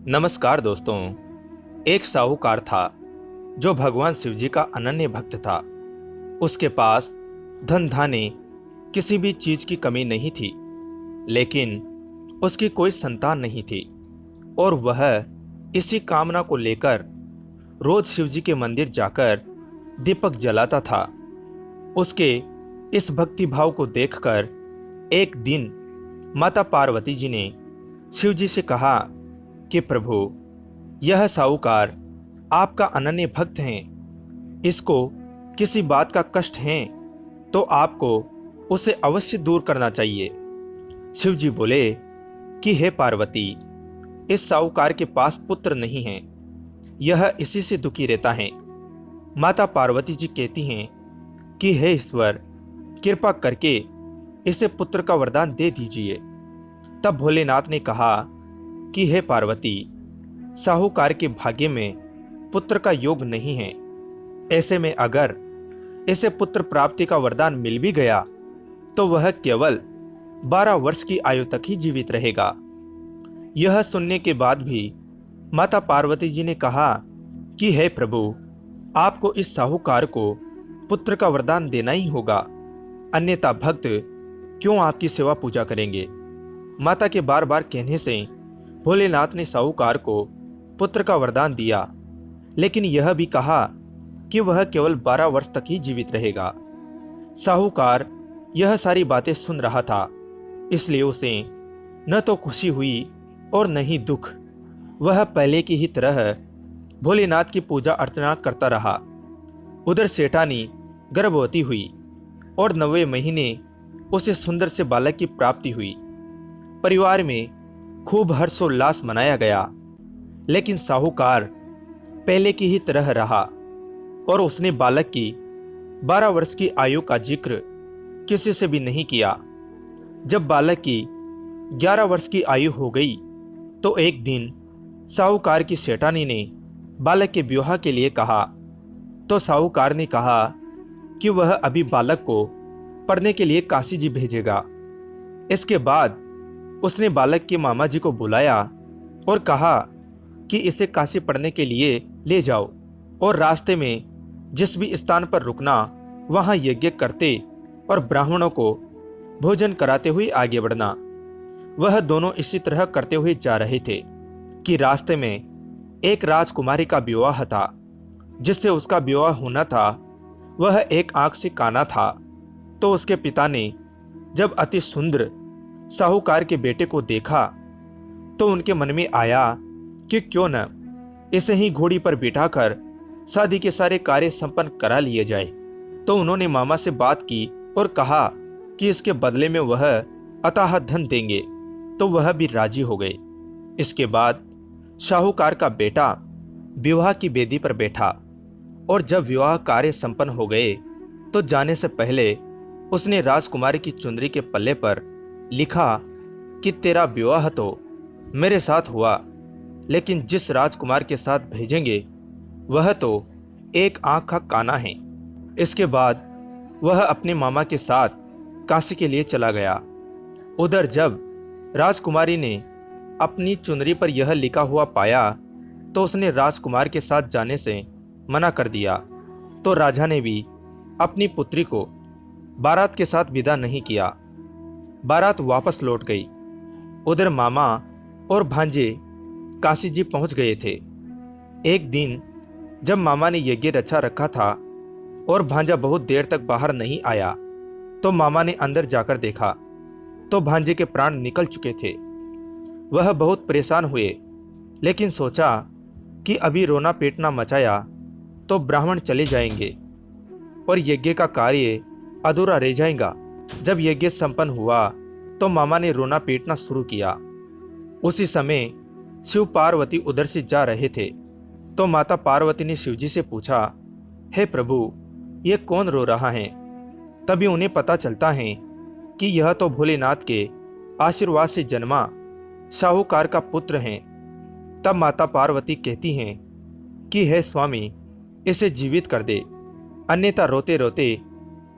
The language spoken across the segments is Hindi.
नमस्कार दोस्तों। एक साहूकार था जो भगवान शिव जी का अनन्य भक्त था। उसके पास धन धान्य किसी भी चीज की कमी नहीं थी, लेकिन उसकी कोई संतान नहीं थी और वह इसी कामना को लेकर रोज शिव जी के मंदिर जाकर दीपक जलाता था। उसके इस भक्ति भाव को देखकर एक दिन माता पार्वती जी ने शिव जी से कहा कि प्रभु, यह साहूकार आपका अनन्य भक्त है। इसको किसी बात का कष्ट है तो आपको उसे अवश्य दूर करना चाहिए। शिव जी बोले कि हे पार्वती, इस साहूकार के पास पुत्र नहीं है, यह इसी से दुखी रहता है। माता पार्वती जी कहती हैं कि हे ईश्वर, कृपा करके इसे पुत्र का वरदान दे दीजिए। तब भोलेनाथ ने कहा कि हे पार्वती, साहूकार के भाग्य में पुत्र का योग नहीं है। ऐसे में अगर इसे पुत्र प्राप्ति का वरदान मिल भी गया तो वह केवल 12 वर्ष की आयु तक ही जीवित रहेगा। यह सुनने के बाद भी माता पार्वती जी ने कहा कि हे प्रभु, आपको इस साहूकार को पुत्र का वरदान देना ही होगा, अन्यथा भक्त क्यों आपकी सेवा पूजा करेंगे। माता के बार बार कहने से भोलेनाथ ने साहूकार को पुत्र का वरदान दिया, लेकिन यह भी कहा कि वह केवल 12 वर्ष तक ही जीवित रहेगा। साहूकार यह सारी बातें सुन रहा था, इसलिए उसे न तो खुशी हुई और न ही दुख। वह पहले की ही तरह भोलेनाथ की पूजा अर्चना करता रहा। उधर सेठानी गर्भवती हुई और 9वें महीने उसे सुंदर से बालक की प्राप्ति हुई। परिवार में खूब हर्षोल्लास मनाया गया, लेकिन साहूकार पहले की ही तरह रहा और उसने बालक की 12 वर्ष की आयु का जिक्र किसी से भी नहीं किया। जब बालक की 11 वर्ष की आयु हो गई तो एक दिन साहूकार की सेठानी ने बालक के विवाह के लिए कहा, तो साहूकार ने कहा कि वह अभी बालक को पढ़ने के लिए काशी जी भेजेगा। इसके बाद उसने बालक के मामा जी को बुलाया और कहा कि इसे काशी पढ़ने के लिए ले जाओ और रास्ते में जिस भी स्थान पर रुकना वहां यज्ञ करते और ब्राह्मणों को भोजन कराते हुए आगे बढ़ना। वह दोनों इसी तरह करते हुए जा रहे थे कि रास्ते में एक राजकुमारी का विवाह था। जिससे उसका विवाह होना था वह एक आंख से काना था। तो उसके पिता ने जब अति सुंदर साहूकार के बेटे को देखा तो उनके मन में आया कि क्यों न इसे ही घोड़ी पर बिठाकर शादी के सारे कार्य संपन्न करा लिए जाए। तो उन्होंने मामा से बात की और कहा कि इसके बदले में वह अथाह धन देंगे, तो वह भी राजी हो गए। इसके बाद साहूकार का बेटा विवाह की बेदी पर बैठा और जब विवाह कार्य संपन्न हो गए तो जाने से पहले उसने राजकुमारी की चुनरी के पल्ले पर लिखा कि तेरा विवाह तो मेरे साथ हुआ, लेकिन जिस राजकुमार के साथ भेजेंगे वह तो एक आंख का काना है। इसके बाद वह अपने मामा के साथ काशी के लिए चला गया। उधर जब राजकुमारी ने अपनी चुनरी पर यह लिखा हुआ पाया तो उसने राजकुमार के साथ जाने से मना कर दिया। तो राजा ने भी अपनी पुत्री को बारात के साथ विदा नहीं किया। बारात वापस लौट गई। उधर मामा और भांजे काशी जी पहुंच गए थे। एक दिन जब मामा ने यज्ञ रचा रखा था और भांजा बहुत देर तक बाहर नहीं आया तो मामा ने अंदर जाकर देखा तो भांजे के प्राण निकल चुके थे। वह बहुत परेशान हुए, लेकिन सोचा कि अभी रोना पीटना मचाया तो ब्राह्मण चले जाएंगे और यज्ञ का कार्य अधूरा रह जाएगा। जब यज्ञ संपन्न हुआ तो मामा ने रोना पीटना शुरू किया। उसी समय शिव पार्वती उधर से जा रहे थे तो माता पार्वती ने शिवजी से पूछा, हे प्रभु, ये कौन रो रहा है। तभी उन्हें पता चलता है कि यह तो भोलेनाथ के आशीर्वाद से जन्मा साहूकार का पुत्र है। तब माता पार्वती कहती हैं कि हे स्वामी, इसे जीवित कर दे, अन्यथा रोते रोते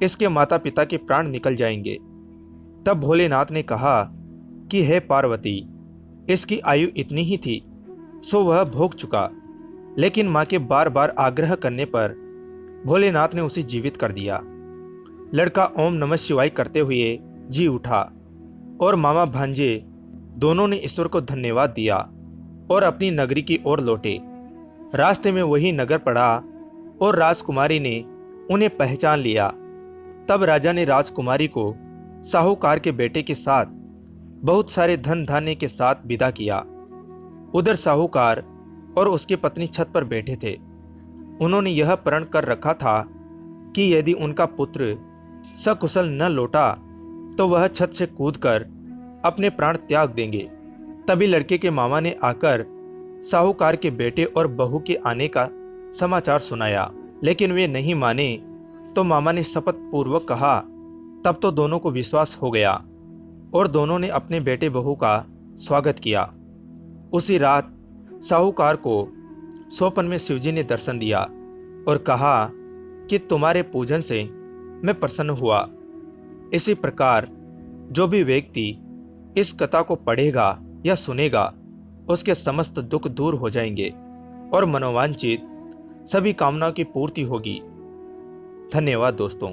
इसके माता पिता के प्राण निकल जाएंगे। तब भोलेनाथ ने कहा कि हे पार्वती, इसकी आयु इतनी ही थी, सो वह भोग चुका, लेकिन मां के बार बार आग्रह करने पर भोलेनाथ ने उसे जीवित कर दिया। लड़का ओम नमः शिवाय करते हुए जी उठा और मामा भांजे दोनों ने ईश्वर को धन्यवाद दिया और अपनी नगरी की ओर लौटे। रास्ते में वही नगर पड़ा और राजकुमारी ने उन्हें पहचान लिया। तब राजा ने राजकुमारी को साहूकार के बेटे के साथ बहुत सारे धन धान्य के साथ विदा किया। उधर साहूकार और उसकी पत्नी छत पर बैठे थे। उन्होंने यह प्रण कर रखा था कि यदि उनका पुत्र सकुशल न लौटा तो वह छत से कूदकर अपने प्राण त्याग देंगे। तभी लड़के के मामा ने आकर साहूकार के बेटे और बहू के आने का समाचार सुनाया, लेकिन वे नहीं माने। तो मामा ने शपथ पूर्वक कहा। तब तो दोनों को विश्वास हो गया और दोनों ने अपने बेटे बहू का स्वागत किया। उसी रात साहूकार को स्वप्न में शिवजी ने दर्शन दिया और कहा कि तुम्हारे पूजन से मैं प्रसन्न हुआ। इसी प्रकार जो भी व्यक्ति इस कथा को पढ़ेगा या सुनेगा उसके समस्त दुख दूर हो जाएंगे और मनोवांछित सभी कामनाओं की पूर्ति होगी। धन्यवाद दोस्तों।